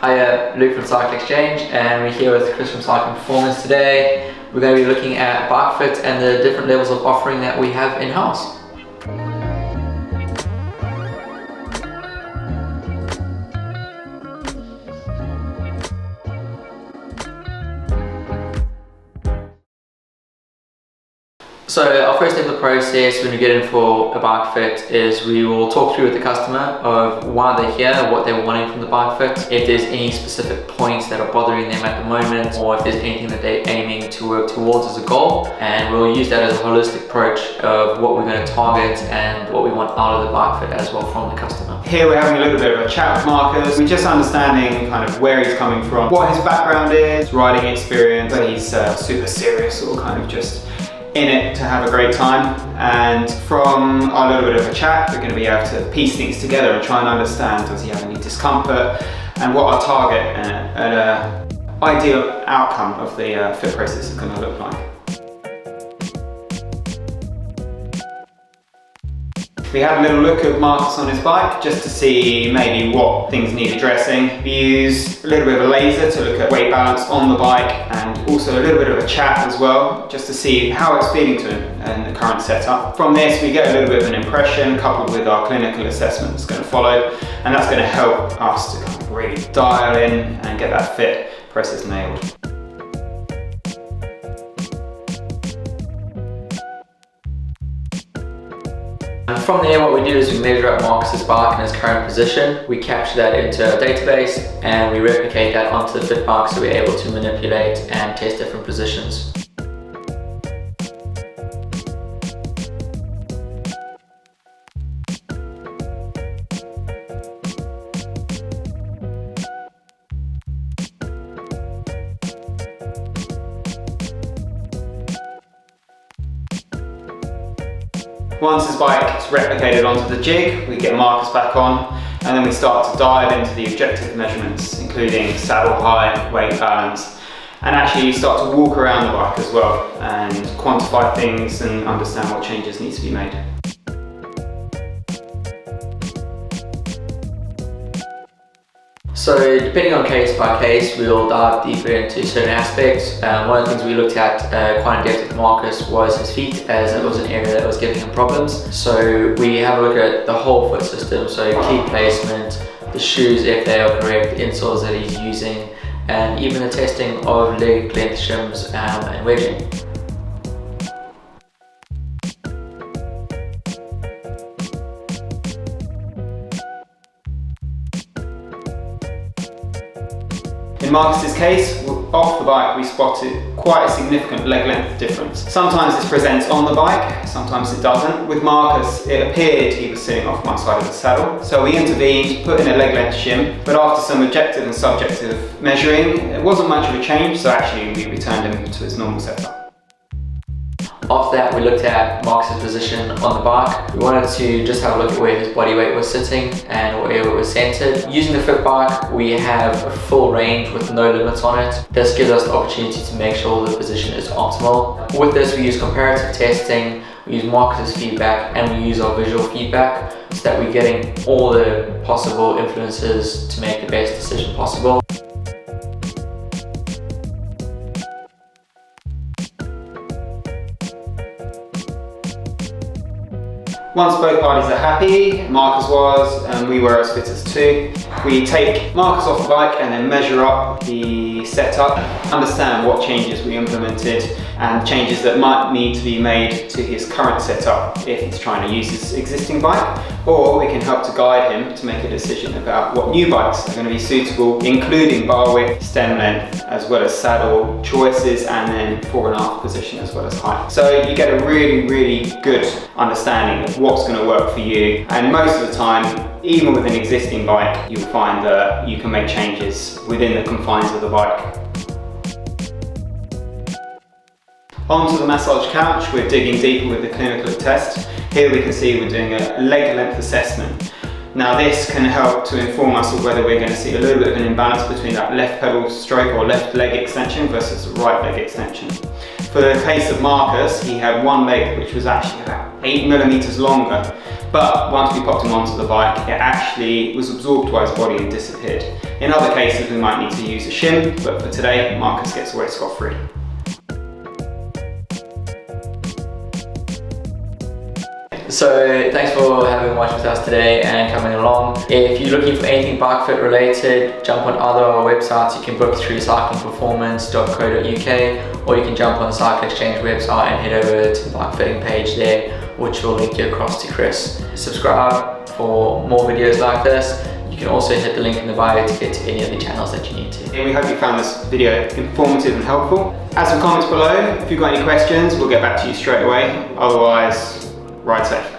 Hi, Luke from Cycle Exchange, and we're here with Chris from Cycling Performance today. We're going to be looking at bike fit and the different levels of offering that we have in-house. So our first step of the process when we get in for a bike fit is we will talk through with the customer of why they're here, what they're wanting from the bike fit, if there's any specific points that are bothering them at the moment, or if there's anything that they're aiming to work towards as a goal. And we'll use that as a holistic approach of what we're going to target and what we want out of the bike fit as well from the customer. Here we're having a little bit of a chat with Marcus. We're just understanding kind of where he's coming from, what his background is, riding experience, whether he's super serious or kind of just in it to have a great time. And from our little bit of a chat, we're going to be able to piece things together and try and understand, does he have any discomfort, and what our target and ideal outcome of the fit process is going to look like. We had a little look at Marcus on his bike just to see maybe what things need addressing. We used a little bit of a laser to look at weight balance on the bike, and also a little bit of a chat as well, just to see how it's feeling to him and the current setup. From this we get a little bit of an impression coupled with our clinical assessment that's going to follow, and that's going to help us to kind of really dial in and get that fit process nailed. And from there, what we do is we measure up Marcus's bike and his current position. We capture that into a database and we replicate that onto the fit bike so we're able to manipulate and test different positions. Once his bike is replicated onto the jig, we get Marcus back on, and then we start to dive into the objective measurements, including saddle height, weight balance, and actually start to walk around the bike as well and quantify things and understand what changes need to be made. So depending on case by case, we'll dive deeper into certain aspects. One of the things we looked at quite in depth with Marcus was his feet, as it was an area that was giving him problems. So we have a look at the whole foot system, so key placement, the shoes if they are correct, insoles that he's using, and even the testing of leg length shims and wedging. In Marcus's case, off the bike we spotted quite a significant leg length difference. Sometimes this presents on the bike, sometimes it doesn't. With Marcus, it appeared he was sitting off one side of the saddle. So we intervened, put in a leg length shim, but after some objective and subjective measuring, it wasn't much of a change, so actually we returned him to his normal setup. After that, we looked at Marcus's position on the bike. We wanted to just have a look at where his body weight was sitting and where it was centered. Using the fit bike, we have a full range with no limits on it. This gives us the opportunity to make sure the position is optimal. With this, we use comparative testing, we use Marcus's feedback, and we use our visual feedback so that we're getting all the possible influences to make the best decision possible. Once both parties are happy, Marcus was, and we were as fit as two, we take Marcus off the bike and then measure up the setup, understand what changes we implemented and changes that might need to be made to his current setup if he's trying to use his existing bike, or we can help to guide him to make a decision about what new bikes are going to be suitable, including bar width, stem length, as well as saddle choices, and then fore and aft position as well as height. So you get a really good understanding of what's going to work for you, and most of the time, even with an existing bike, you'll find that you can make changes within the confines of the bike. Onto the massage couch, we're digging deeper with the clinical test. Here we can see we're doing a leg length assessment. Now this can help to inform us of whether we're going to see a little bit of an imbalance between that left pedal stroke or left leg extension versus the right leg extension. For the case of Marcus, he had one leg which was actually about 8 millimeters longer, But once we popped him onto the bike, it actually was absorbed by his body and disappeared. In other cases, we might need to use a shim, but for today, Marcus gets away scot-free. So thanks for having watched with us today and coming along. If you're looking for anything bike fit related, jump on other websites. You can book through cyclingperformance.co.uk, or you can jump on the Cycle Exchange website and head over to the bike fitting page there, which will link you across to Chris. Subscribe for more videos like this. You can also hit the link in the bio to get to any of the channels that you need to. We hope you found this video informative and helpful. Add some comments below. If you've got any questions, we'll get back to you straight away. Otherwise, ride safe.